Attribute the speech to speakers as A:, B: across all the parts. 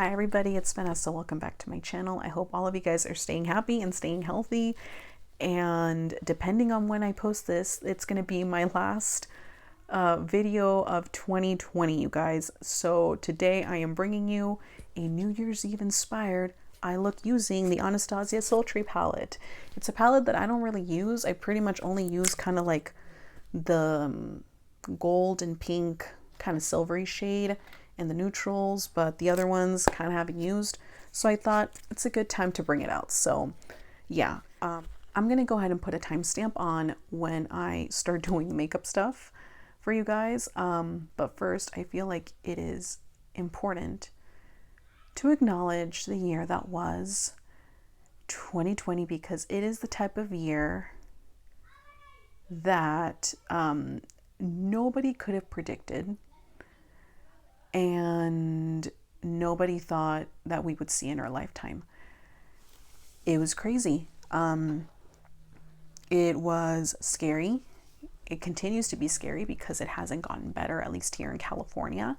A: Hi everybody, it's Vanessa. Welcome back to my channel. I hope all of you guys are staying happy and staying healthy. And depending on when I post this, it's going to be my last video of 2020, you guys. So today I am bringing you a New Year's Eve inspired eye look using the Anastasia Sultry palette. It's a palette that I don't really use. I pretty much only use kind of like the gold and pink kind of silvery shade and the neutrals, but the other ones kind of haven't used. So I thought it's a good time to bring it out. So yeah, I'm going to go ahead and put a timestamp on when I start doing the makeup stuff for you guys. But first, I feel like it is important to acknowledge the year that was 2020, because it is the type of year that nobody could have predicted, and nobody thought that we would see in our lifetime. It was crazy. It was scary. It continues to be scary because it hasn't gotten better, at least here in California.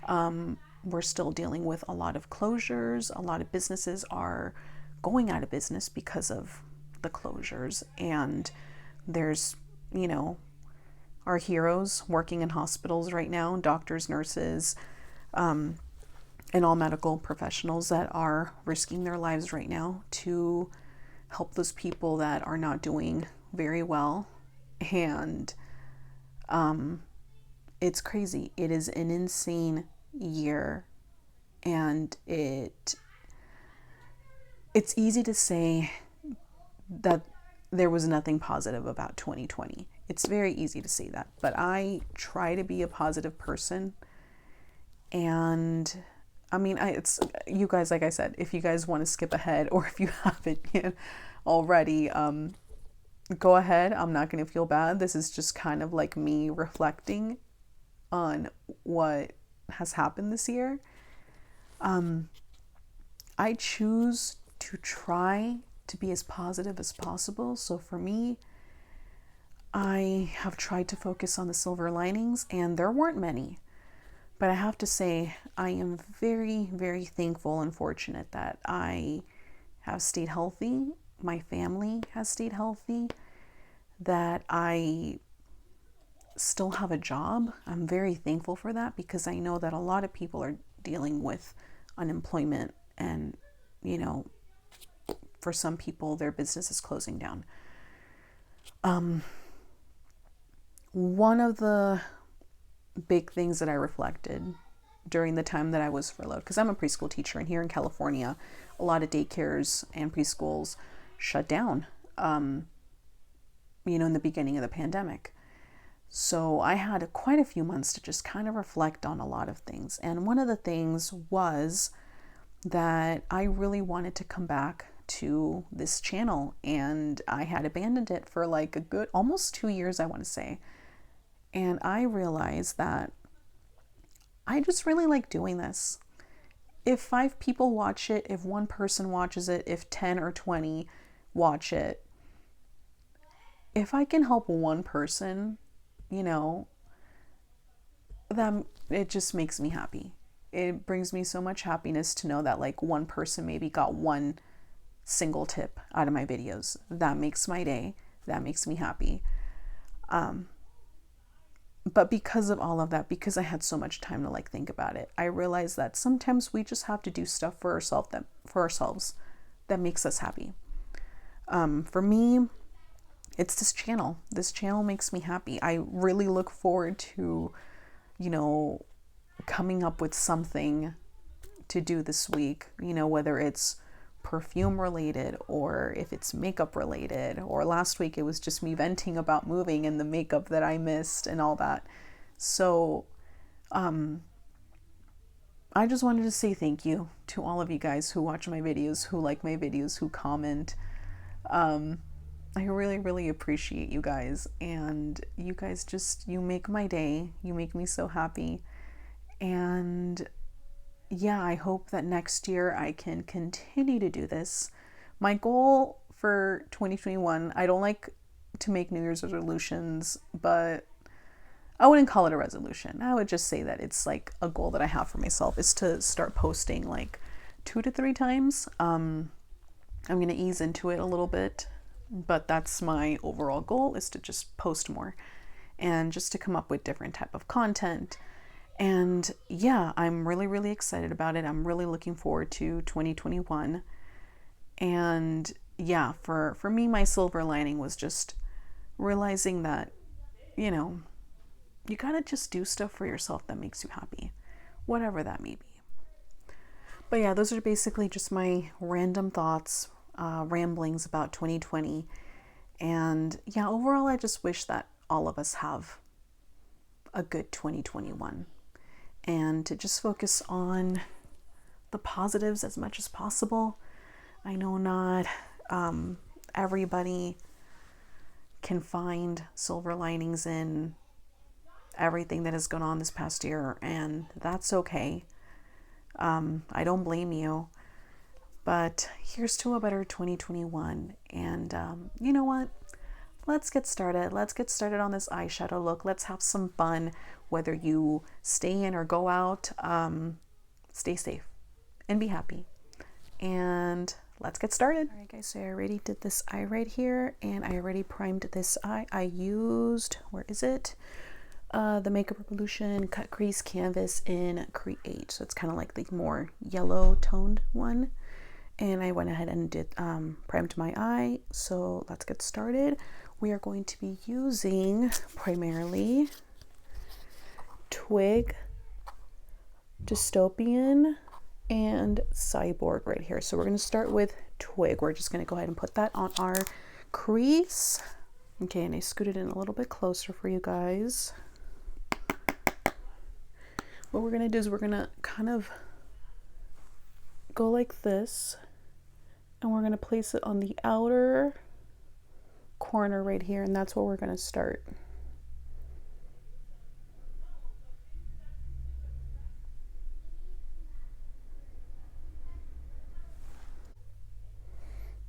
A: We're still dealing with a lot of closures. A lot of businesses are going out of business because of the closures. And there's, our heroes working in hospitals right now, doctors, nurses, and all medical professionals that are risking their lives right now to help those people that are not doing very well. And it's crazy. It is an insane year, and it's easy to say that there was nothing positive about 2020. It's very easy to say that, but I try to be a positive person. And I mean, it's you guys, like I said, if you guys want to skip ahead, or if you haven't yet already, go ahead. I'm not going to feel bad. This is just kind of like me reflecting on what has happened this year. I choose to try to be as positive as possible. So for me, I have tried to focus on the silver linings, and there weren't many. But I have to say, I am very, very thankful and fortunate that I have stayed healthy. My family has stayed healthy. That I still have a job. I'm very thankful for that, because I know that a lot of people are dealing with unemployment, and, for some people, their business is closing down. One of the big things that I reflected during the time that I was furloughed, because I'm a preschool teacher, and here in California, a lot of daycares and preschools shut down, in the beginning of the pandemic. So I had quite a few months to just kind of reflect on a lot of things. And one of the things was that I really wanted to come back to this channel, and I had abandoned it for like a good almost 2 years, I want to say. And I realized that I just really like doing this. If 5 people watch it, if 1 person watches it, if 10 or 20 watch it, if I can help 1 person, that it just makes me happy. It brings me so much happiness to know that like 1 person maybe got 1 single tip out of my videos. That makes my day. That makes me happy. But because of all of that, because I had so much time to like think about it, I realized that sometimes we just have to do stuff for ourselves that makes us happy. For me, it's this channel. This channel makes me happy. I really look forward to, coming up with something to do this week, whether it's perfume related, or if it's makeup related, or last week it was just me venting about moving and the makeup that I missed and all that. So I just wanted to say thank you to all of you guys who watch my videos, who like my videos, who comment. I really, really appreciate you guys, and you guys you make my day. You make me so happy. And yeah, I hope that next year I can continue to do this. My goal for 2021, I don't like to make New Year's resolutions, but I wouldn't call it a resolution. I would just say that it's like a goal that I have for myself, is to start posting like 2 to 3 times. I'm going to ease into it a little bit, but that's my overall goal, is to just post more and just to come up with different type of content. And yeah, I'm really, really excited about it. I'm really looking forward to 2021. And yeah, for me, my silver lining was just realizing that, you know, you gotta just do stuff for yourself that makes you happy, whatever that may be. But yeah, those are basically just my random thoughts, ramblings about 2020. And yeah, overall, I just wish that all of us have a good 2021 and to just focus on the positives as much as possible. I know not everybody can find silver linings in everything that has gone on this past year, and that's okay. I don't blame you, but here's to a better 2021. And you know what? Let's get started. Let's get started on this eyeshadow look. Let's have some fun, whether you stay in or go out. Stay safe and be happy. And let's get started. All right, guys, so I already did this eye right here, and I already primed this eye. I used, where is it? The Makeup Revolution Cut Crease Canvas in Create. So it's kind of like the more yellow toned one. And I went ahead and did primed my eye. So let's get started. We are going to be using primarily Twig, Dystopian, and Cyborg right here. So we're going to start with Twig. We're just going to go ahead and put that on our crease. Okay, and I scooted in a little bit closer for you guys. What we're going to do is we're going to kind of go like this, and we're going to place it on the outer corner right here, and that's where we're going to start.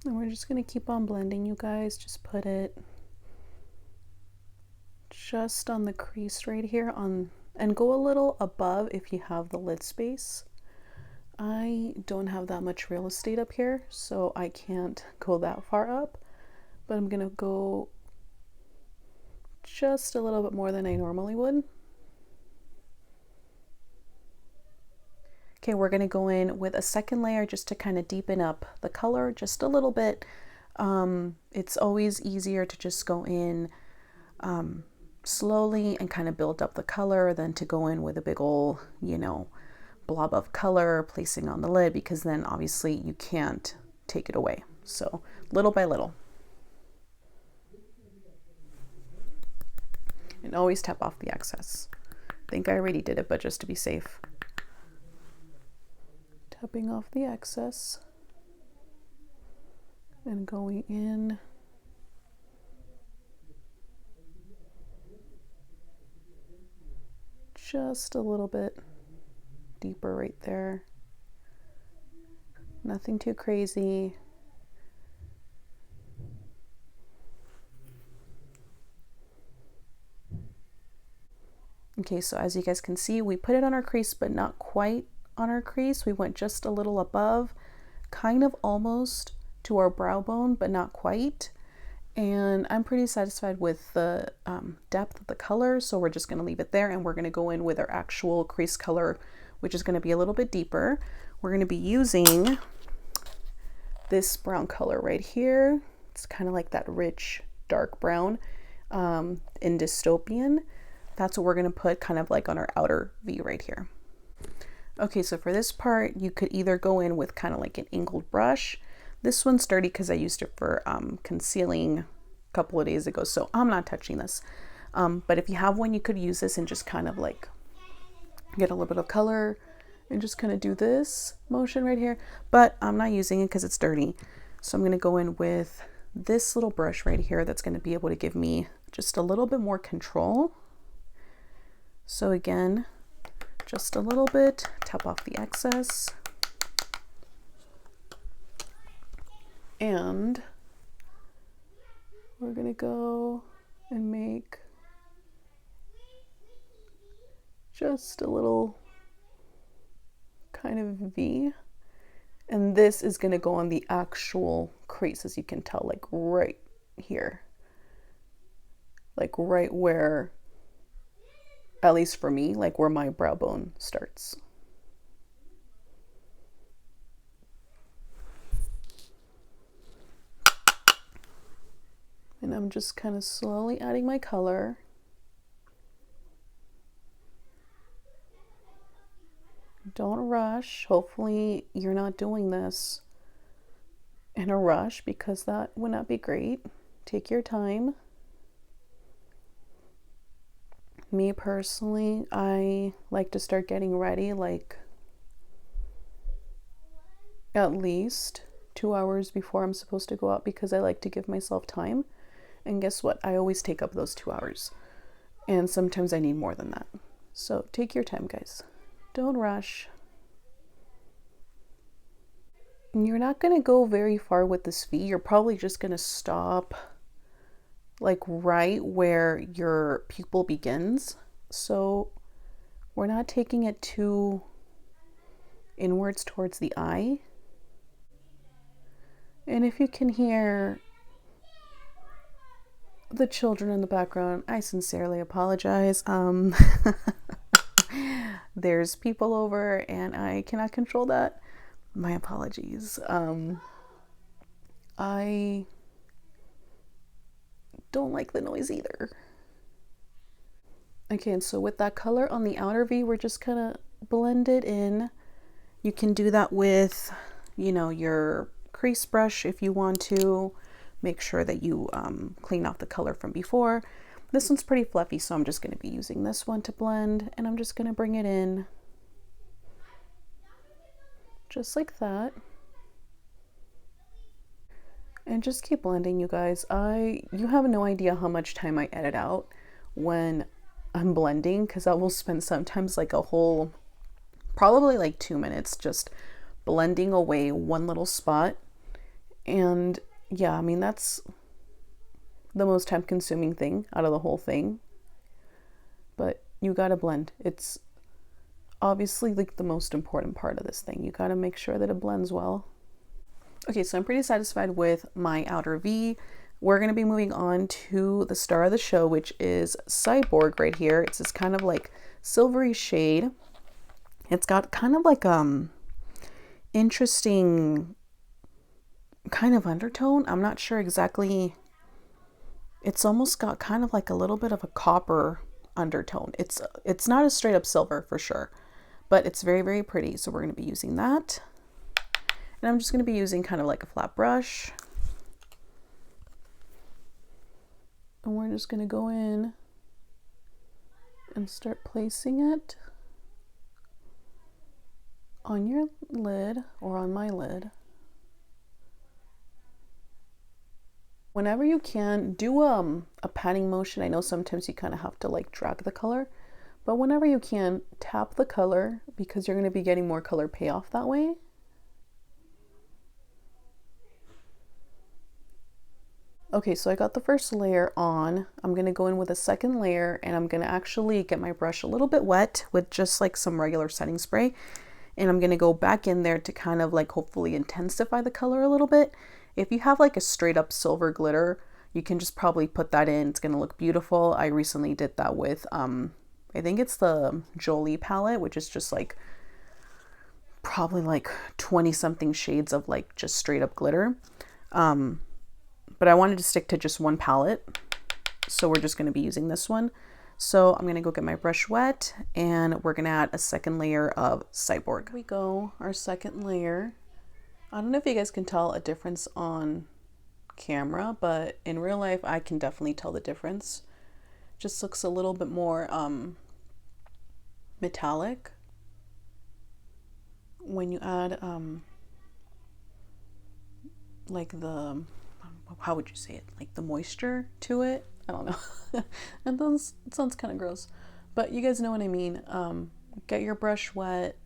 A: And we're just going to keep on blending, you guys. Just put it just on the crease right here on, and go a little above if you have the lid space. I don't have that much real estate up here, so I can't go that far up, but I'm gonna go just a little bit more than I normally would. Okay, we're gonna go in with a second layer just to kind of deepen up the color just a little bit. It's always easier to just go in slowly and kind of build up the color than to go in with a big old, you know, blob of color placing on the lid, because then obviously you can't take it away. So little by little. And always tap off the excess. I think I already did it, but just to be safe. Tapping off the excess and going in. Just a little bit deeper right there. Nothing too crazy. Okay, so as you guys can see, we put it on our crease, but not quite on our crease. We went just a little above, kind of almost to our brow bone, but not quite. And I'm pretty satisfied with the depth of the color, so we're just going to leave it there, and we're going to go in with our actual crease color, which is going to be a little bit deeper. We're going to be using this brown color right here. It's kind of like that rich dark brown in Dystopian. That's what we're going to put kind of like on our outer V right here. Okay, so for this part, you could either go in with kind of like an angled brush. This one's dirty because I used it for concealing a couple of days ago, so I'm not touching this. But if you have one, you could use this and just kind of like get a little bit of color and just kind of do this motion right here. But I'm not using it because it's dirty. So I'm going to go in with this little brush right here that's going to be able to give me just a little bit more control. So again, just a little bit, tap off the excess. And we're gonna go and make just a little kind of V. And this is going to go on the actual crease, as you can tell, like right here. Like right where, at least for me, like where my brow bone starts. And I'm just kind of slowly adding my color. Don't rush. Hopefully you're not doing this in a rush, because that would not be great. Take your time. Me personally, I like to start getting ready like at least 2 hours before I'm supposed to go out, because I like to give myself time. And guess what? I always take up those 2 hours. And sometimes I need more than that. So take your time, guys. Don't rush. And you're not going to go very far with this V. You're probably just going to stop like right where your pupil begins. So we're not taking it too inwards towards the eye. And if you can hear the children in the background, I sincerely apologize. There's people over and I cannot control that. My apologies. I don't like the noise either. Okay, and so with that color on the outer V, we're just kind of blend it in. You can do that with, you know, your crease brush if you want to. Make sure that you clean off the color from before. This one's pretty fluffy, so I'm just going to be using this one to blend, and I'm just going to bring it in just like that. And just keep blending, you guys. You have no idea how much time I edit out when I'm blending, because I will spend sometimes like a whole, probably like 2 minutes just blending away one little spot. And yeah, I mean, that's the most time consuming thing out of the whole thing. But you gotta blend. It's obviously like the most important part of this thing. You gotta make sure that it blends well. Okay, so I'm pretty satisfied with my outer V. We're gonna be moving on to the star of the show, which is Cyborg right here. It's this kind of like silvery shade. It's got kind of like interesting kind of undertone. I'm not sure exactly. It's almost got kind of like a little bit of a copper undertone. It's not a straight up silver for sure, but it's very, very pretty. So we're going to be using that. And I'm just going to be using kind of like a flat brush. And we're just going to go in and start placing it on your lid, or on my lid. Whenever you can, do a patting motion. I know sometimes you kind of have to like drag the color, but whenever you can, tap the color, because you're going to be getting more color payoff that way. Okay, so I got the first layer on. I'm going to go in with a second layer, and I'm going to actually get my brush a little bit wet with just like some regular setting spray. And I'm going to go back in there to kind of like hopefully intensify the color a little bit. If you have like a straight up silver glitter, you can just probably put that in. It's going to look beautiful. I recently did that with, I think it's the Jolie palette, which is just like probably like 20 something shades of like just straight up glitter. But I wanted to stick to just one palette. So we're just going to be using this one. So I'm going to go get my brush wet, and we're going to add a second layer of Cyborg. Here we go, our second layer. I don't know if you guys can tell a difference on camera, but in real life, I can definitely tell the difference. Just looks a little bit more metallic when you add like the, how would you say it? Like the moisture to it. I don't know. It sounds kind of gross, but you guys know what I mean. Get your brush wet,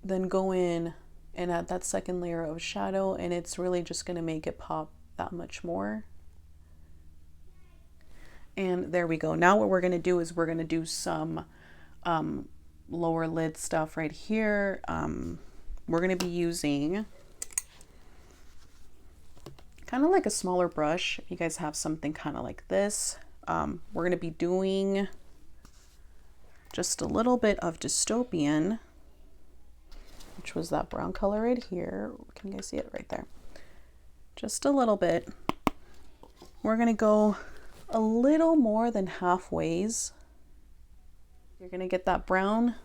A: then go in and add that second layer of shadow, and it's really just going to make it pop that much more. And there we go. Now what we're going to do is we're going to do some lower lid stuff right here. We're going to be using kind of like a smaller brush. If you guys have something kind of like this, we're going to be doing just a little bit of dystopian, which was that brown color right here. Can you guys see it right there? Just a little bit. We're going to go a little more than halfways. You're going to get that brown.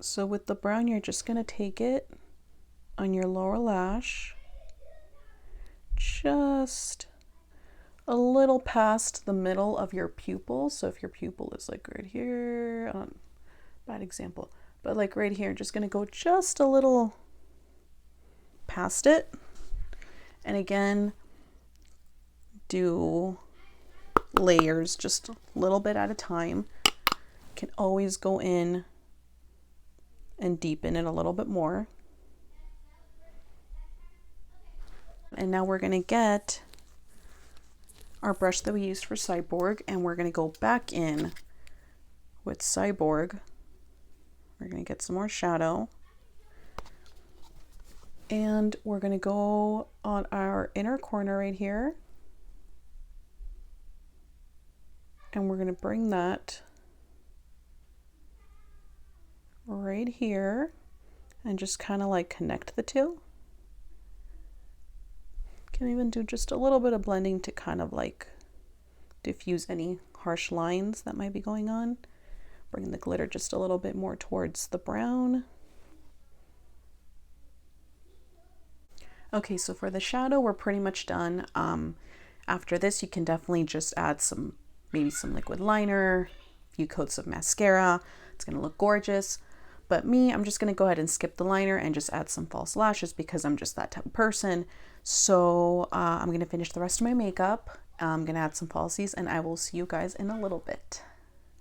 A: So with the brown, you're just going to take it on your lower lash, just a little past the middle of your pupil. So if your pupil is like right here, bad example, but like right here, just going to go just a little past it. And again, do layers just a little bit at a time. You can always go in and deepen it a little bit more. And now we're going to get our brush that we used for Cyborg, and we're going to go back in with Cyborg. We're going to get some more shadow, and we're going to go on our inner corner right here, and we're going to bring that right here and just kind of like connect the two. Can even do just a little bit of blending to kind of like diffuse any harsh lines that might be going on. Bring the glitter just a little bit more towards the brown. Okay, so for the shadow, we're pretty much done. After this, you can definitely just add maybe some liquid liner, a few coats of mascara. It's gonna look gorgeous. But me, I'm just gonna go ahead and skip the liner and just add some false lashes because I'm just that type of person. So I'm gonna finish the rest of my makeup. I'm gonna add some falsies, and I will see you guys in a little bit.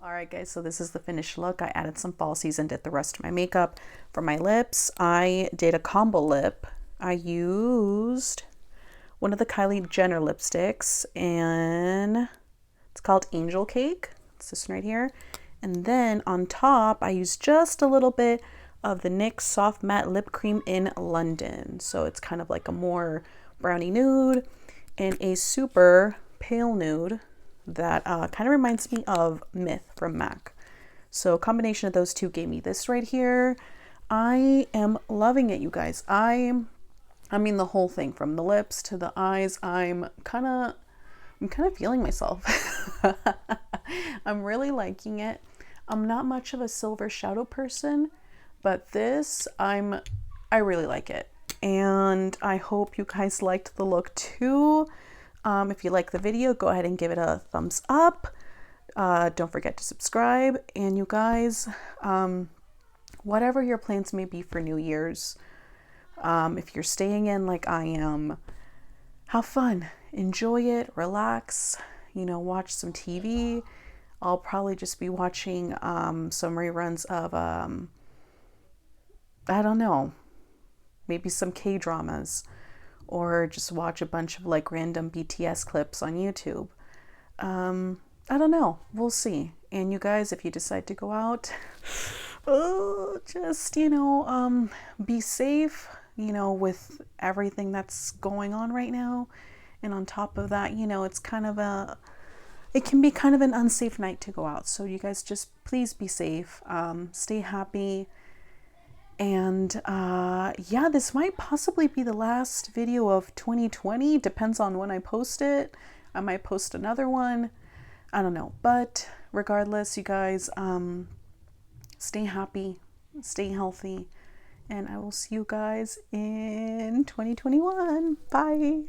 A: All right, guys, so this is the finished look. I added some falsies and did the rest of my makeup. For my lips, I did a combo lip. I used one of the Kylie Jenner lipsticks, and it's called Angel Cake. It's this one right here. And then on top, I used just a little bit of the NYX Soft Matte Lip Cream in London. So it's kind of like a more brownie nude and a super pale nude that kind of reminds me of Myth from MAC. So a combination of those two gave me this right here. I am loving it, you guys. I mean the whole thing, from the lips to the eyes. I'm kind of feeling myself. I'm really liking it. I'm not much of a silver shadow person, but this, I really like it. And I hope you guys liked the look too. If you like the video, go ahead and give it a thumbs up. Don't forget to subscribe. And you guys, whatever your plans may be for New Year's, if you're staying in like I am, have fun, enjoy it, relax, you know, watch some TV. I'll probably just be watching some reruns of, I don't know, maybe some K-dramas, or just watch a bunch of like random BTS clips on YouTube. I don't know, we'll see. And you guys, if you decide to go out, just, you know, be safe, you know, with everything that's going on right now. And on top of that, you know, it can be kind of an unsafe night to go out. So you guys just please be safe, stay happy. And yeah, this might possibly be the last video of 2020. Depends on when I post it. I might post another one. I don't know. But regardless, you guys, stay happy, stay healthy, and I will see you guys in 2021. Bye.